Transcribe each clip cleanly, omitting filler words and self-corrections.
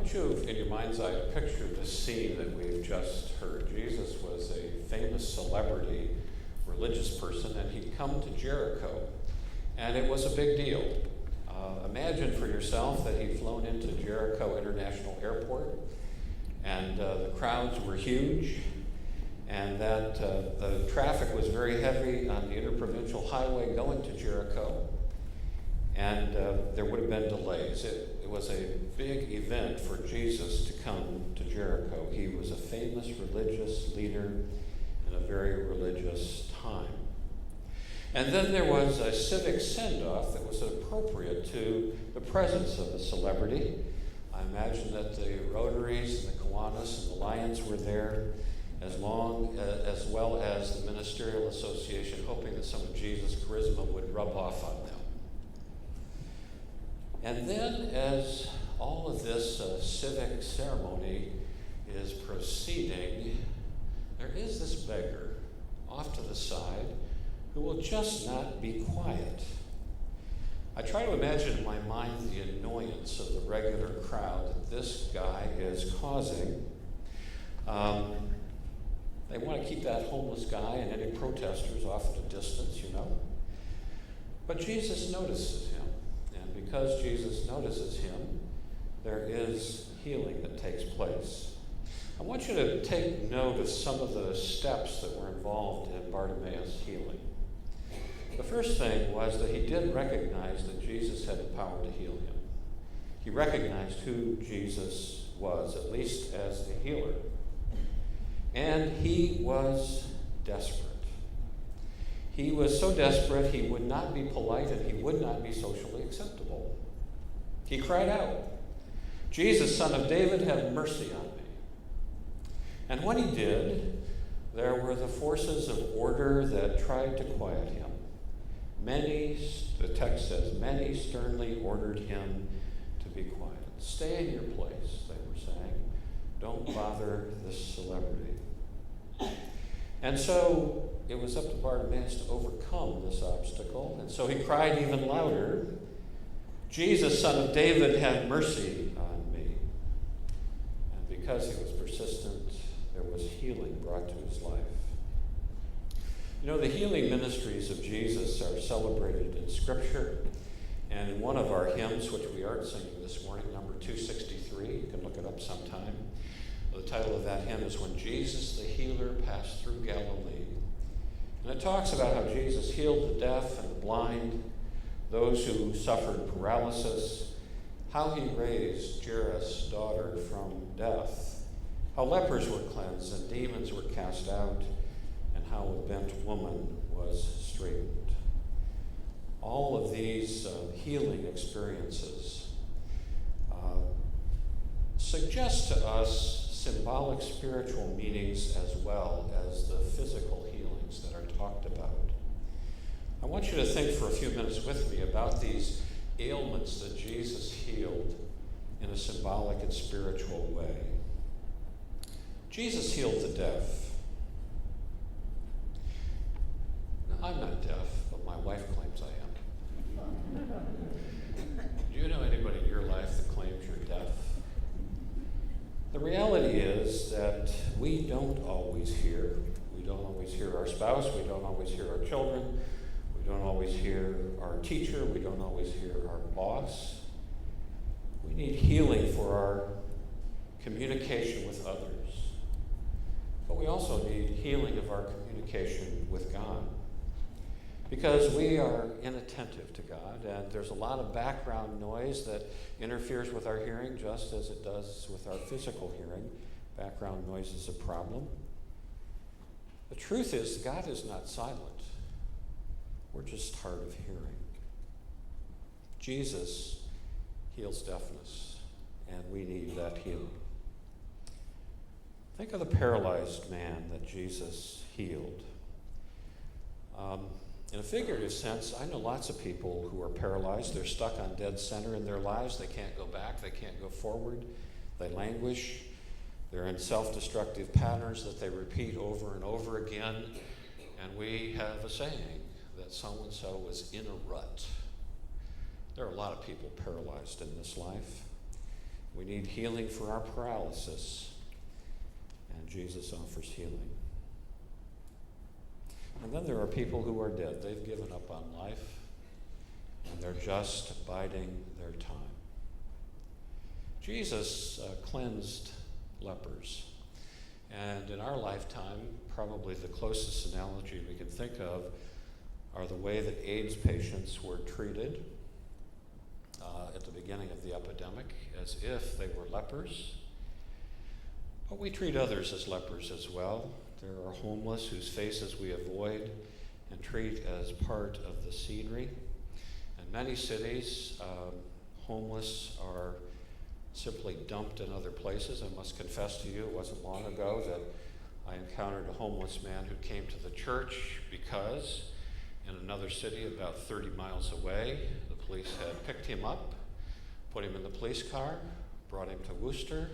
want you, in your mind's eye, to picture the scene that we've just heard. Jesus was a famous celebrity, religious person, and he'd come to Jericho, and it was a big deal. Imagine for yourself that he'd flown into Jericho International Airport, and the crowds were huge, and that the traffic was very heavy on the interprovincial highway going to Jericho, and there would have been delays. It was a big event for Jesus to come to Jericho. He was a famous religious leader in a very religious time. And then there was a civic send-off that was appropriate to the presence of the celebrity. I imagine that the Rotaries and the Kiwanis and the Lions were there, as well as the Ministerial Association, hoping that some of Jesus' charisma would rub off on them. And then, as all of this civic ceremony is proceeding, there is this beggar off to the side who will just not be quiet. I try to imagine in my mind the annoyance of the regular crowd that this guy is causing. They want to keep that homeless guy and any protesters off at a distance, you know. But Jesus notices him. And because Jesus notices him, there is healing that takes place. I want you to take note of some of the steps that were involved in Bartimaeus' healing. The first thing was that he did recognize that Jesus had the power to heal him. He recognized who Jesus was, at least as the healer. And he was desperate. He was so desperate he would not be polite and he would not be socially acceptable. He cried out, "Jesus, Son of David, have mercy on me." And when he did, there were the forces of order that tried to quiet him. The text says, many sternly ordered him to be quiet. Stay in your place, they were saying. Don't bother this celebrity. And so it was up to Bartimaeus to overcome this obstacle. And so he cried even louder, "Jesus, Son of David, have mercy on me." And because he was persistent, there was healing brought to his life. You know, the healing ministries of Jesus are celebrated in Scripture. And in one of our hymns, which we aren't singing this morning, number 263, you can look it up sometime. The title of that hymn is "When Jesus the Healer Passed Through Galilee." And it talks about how Jesus healed the deaf and the blind, those who suffered paralysis, how he raised Jairus' daughter from death, how lepers were cleansed and demons were cast out, and how a bent woman was straightened. All of these healing experiences suggest to us symbolic spiritual meanings as well as the physical healings that are talked about. I want you to think for a few minutes with me about these ailments that Jesus healed in a symbolic and spiritual way. Jesus healed the deaf. Now, I'm not deaf, but my wife claims I am. Do you know anybody in your life that claims you're deaf? The reality is that we don't always hear. We don't always hear our spouse. We don't always hear our children. We don't always hear our teacher. We don't always hear our boss. We need healing for our communication with others. But we also need healing of our communication with God. Because we are inattentive to God, and there's a lot of background noise that interferes with our hearing, just as it does with our physical hearing. Background noise is a problem. The truth is, God is not silent. We're just hard of hearing. Jesus heals deafness, and we need that healing. Think of the paralyzed man that Jesus healed. In a figurative sense, I know lots of people who are paralyzed. They're stuck on dead center in their lives. They can't go back. They can't go forward. They languish. They're in self-destructive patterns that they repeat over and over again. And we have a saying that so-and-so is in a rut. There are a lot of people paralyzed in this life. We need healing for our paralysis, and Jesus offers healing. And then there are people who are dead. They've given up on life, and they're just biding their time. Jesus cleansed lepers. And in our lifetime, probably the closest analogy we can think of are the way that AIDS patients were treated at the beginning of the epidemic, as if they were lepers. But we treat others as lepers as well. There are homeless whose faces we avoid and treat as part of the scenery. In many cities, homeless are simply dumped in other places. I must confess to you, it wasn't long ago that I encountered a homeless man who came to the church because in another city about 30 miles away, the police had picked him up, put him in the police car, brought him to Worcester,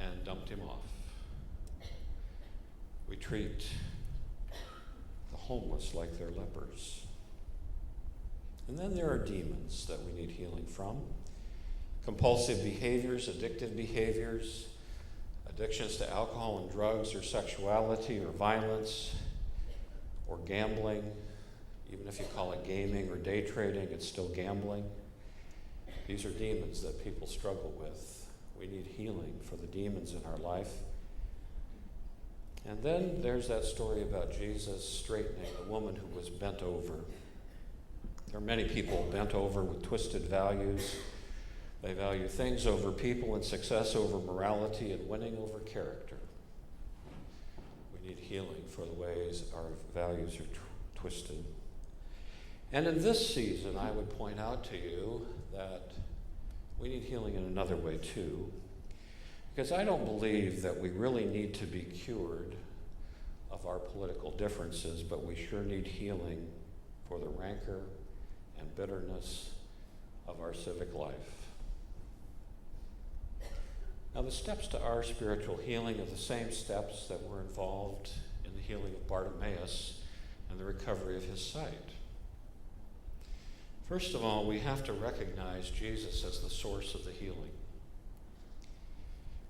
and dumped him off. We treat the homeless like they're lepers. And then there are demons that we need healing from. Compulsive behaviors, addictive behaviors, addictions to alcohol and drugs or sexuality or violence or gambling. Even if you call it gaming or day trading, it's still gambling. These are demons that people struggle with. We need healing for the demons in our life. And then there's that story about Jesus straightening the woman who was bent over. There are many people bent over with twisted values. They value things over people and success over morality and winning over character. We need healing for the ways our values are twisted. And in this season, I would point out to you that we need healing in another way too, because I don't believe that we really need to be cured of our political differences, but we sure need healing for the rancor and bitterness of our civic life. Now, the steps to our spiritual healing are the same steps that were involved in the healing of Bartimaeus and the recovery of his sight. First of all, we have to recognize Jesus as the source of the healing.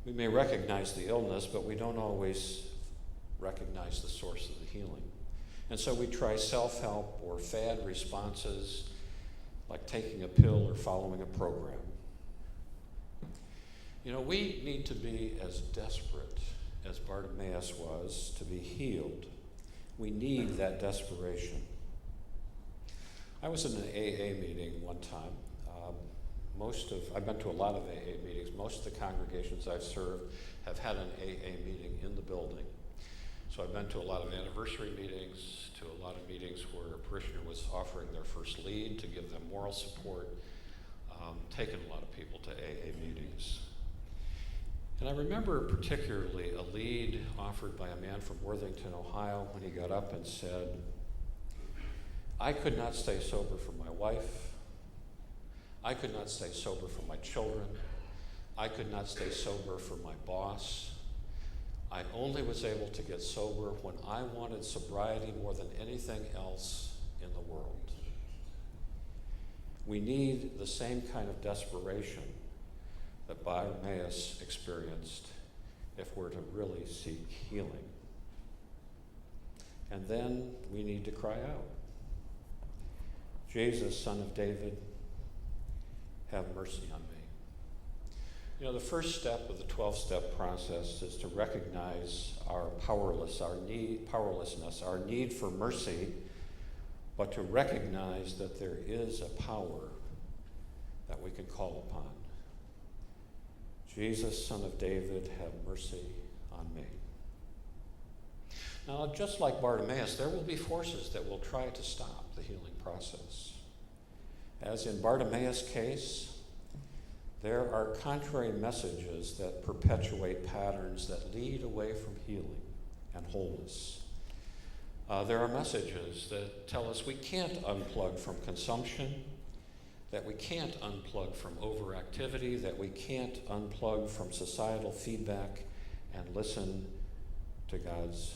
We may recognize the illness, but we don't always recognize the source of the healing. And so we try self-help or fad responses, like taking a pill or following a program. You know, we need to be as desperate as Bartimaeus was to be healed. We need that desperation. I was in an AA meeting one time. I've been to a lot of AA meetings. Most of the congregations I've served have had an AA meeting in the building. So I've been to a lot of anniversary meetings, to a lot of meetings where a parishioner was offering their first lead to give them moral support, taken a lot of people to AA meetings. And I remember particularly a lead offered by a man from Worthington, Ohio, when he got up and said, "I could not stay sober for my wife. I could not stay sober for my children. I could not stay sober for my boss. I only was able to get sober when I wanted sobriety more than anything else in the world." We need the same kind of desperation that Bartimaeus experienced if we're to really seek healing. And then we need to cry out, "Jesus, Son of David, have mercy on me." You know, the first step of the 12-step process is to recognize our powerlessness, our need for mercy, but to recognize that there is a power that we can call upon. Jesus, Son of David, have mercy on me. Now, just like Bartimaeus, there will be forces that will try to stop the healing process. As in Bartimaeus' case, there are contrary messages that perpetuate patterns that lead away from healing and wholeness. There are messages that tell us we can't unplug from consumption, that we can't unplug from overactivity, that we can't unplug from societal feedback and listen to God's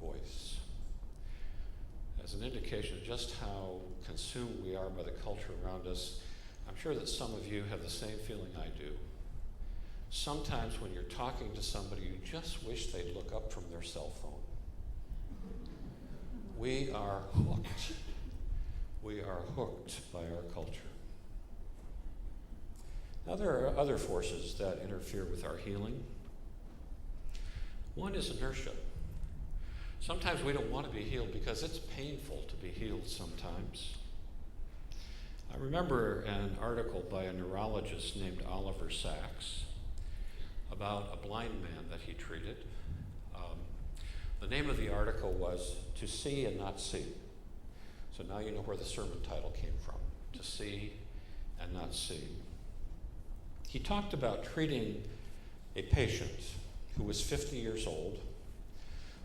voice. As an indication of just how consumed we are by the culture around us, I'm sure that some of you have the same feeling I do. sometimes when you're talking to somebody, you just wish they'd look up from their cell phone. We are hooked. We are hooked by our culture. Now, there are other forces that interfere with our healing. One is inertia. Sometimes we don't want to be healed because it's painful to be healed sometimes. I remember an article by a neurologist named Oliver Sacks about a blind man that he treated. The name of the article was To See and Not See. So now you know where the sermon title came from, To See and Not See. He talked about treating a patient who was 50 years old,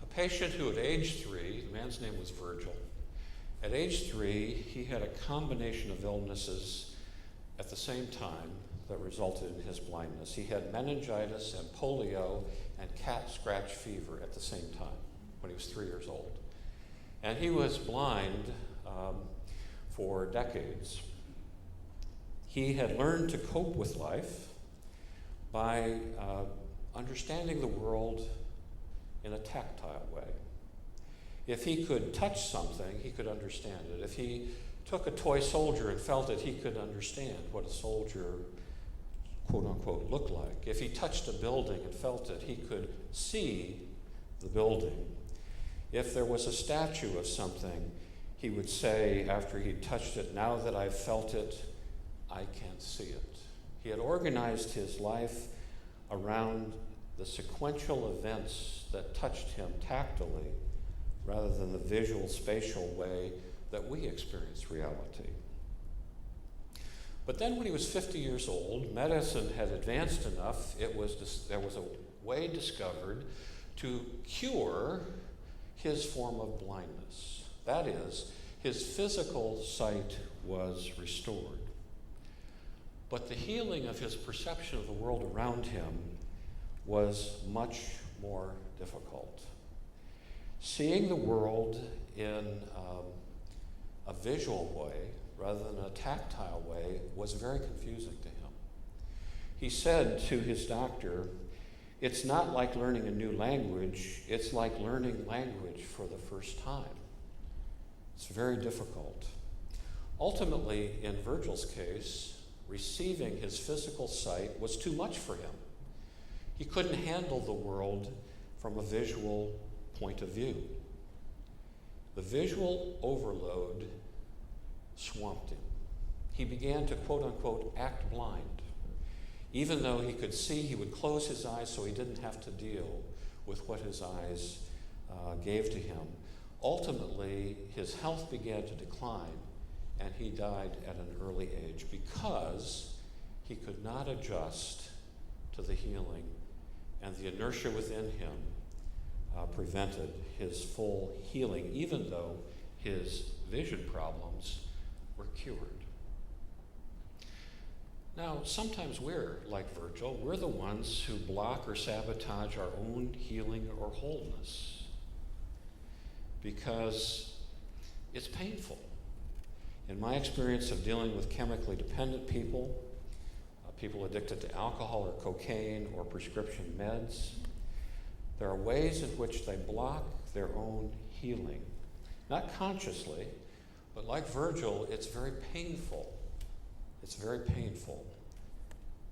a patient who at age 3, the man's name was Virgil. At age 3, he had a combination of illnesses at the same time that resulted in his blindness. He had meningitis and polio and cat scratch fever at the same time when he was 3 years old. And he was blind for decades. He had learned to cope with life by understanding the world in a tactile way. If he could touch something, he could understand it. If he took a toy soldier and felt it, he could understand what a soldier, quote unquote, looked like. If he touched a building and felt it, he could see the building. If there was a statue of something, he would say after he'd touched it, now that I've felt it, I can see it. He had organized his life around the sequential events that touched him tactily rather than the visual, spatial way that we experience reality. But then when he was 50 years old, medicine had advanced enough, there was a way discovered to cure his form of blindness. That is, his physical sight was restored. But the healing of his perception of the world around him was much more difficult. Seeing the world in a visual way rather than a tactile way was very confusing to him. He said to his doctor, it's not like learning a new language, it's like learning language for the first time. It's very difficult. Ultimately, in Virgil's case, receiving his physical sight was too much for him. He couldn't handle the world from a visual point of view. The visual overload swamped him. He began to, quote unquote, act blind. Even though he could see, he would close his eyes so he didn't have to deal with what his eyes gave to him. Ultimately, his health began to decline, and he died at an early age because he could not adjust to the healing, and the inertia within him prevented his full healing, even though his vision problems were cured. Now, sometimes we're like Virgil. We're the ones who block or sabotage our own healing or wholeness because it's painful. In my experience of dealing with chemically dependent people, people addicted to alcohol or cocaine or prescription meds, there are ways in which they block their own healing. Not consciously, but like Virgil, it's very painful. It's very painful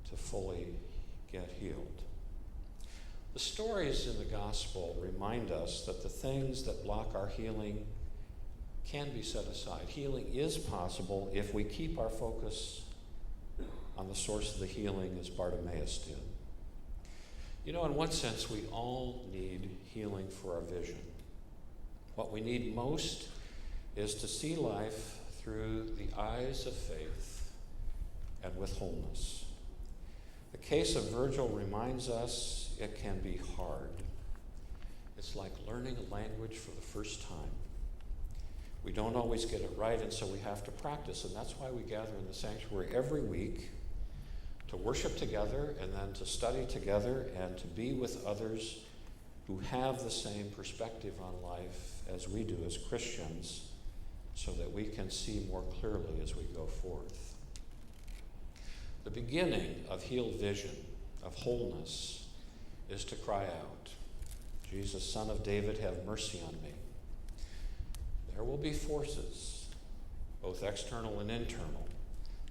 to fully get healed. The stories in the gospel remind us that the things that block our healing can be set aside. Healing is possible if we keep our focus on the source of the healing, as Bartimaeus did. You know, in one sense, we all need healing for our vision. What we need most is to see life through the eyes of faith and with wholeness. The case of Virgil reminds us it can be hard. It's like learning a language for the first time. We don't always get it right, and so we have to practice, and that's why we gather in the sanctuary every week to worship together and then to study together and to be with others who have the same perspective on life as we do as Christians so that we can see more clearly as we go forth. The beginning of healed vision of wholeness is to cry out, Jesus, Son of David, have mercy on me. There will be forces, both external and internal,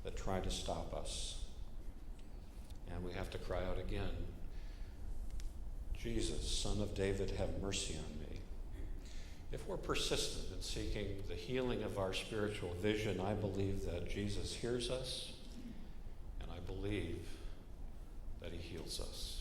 that try to stop us. And we have to cry out again, Jesus, Son of David, have mercy on me. If we're persistent in seeking the healing of our spiritual vision, I believe that Jesus hears us, and I believe that he heals us.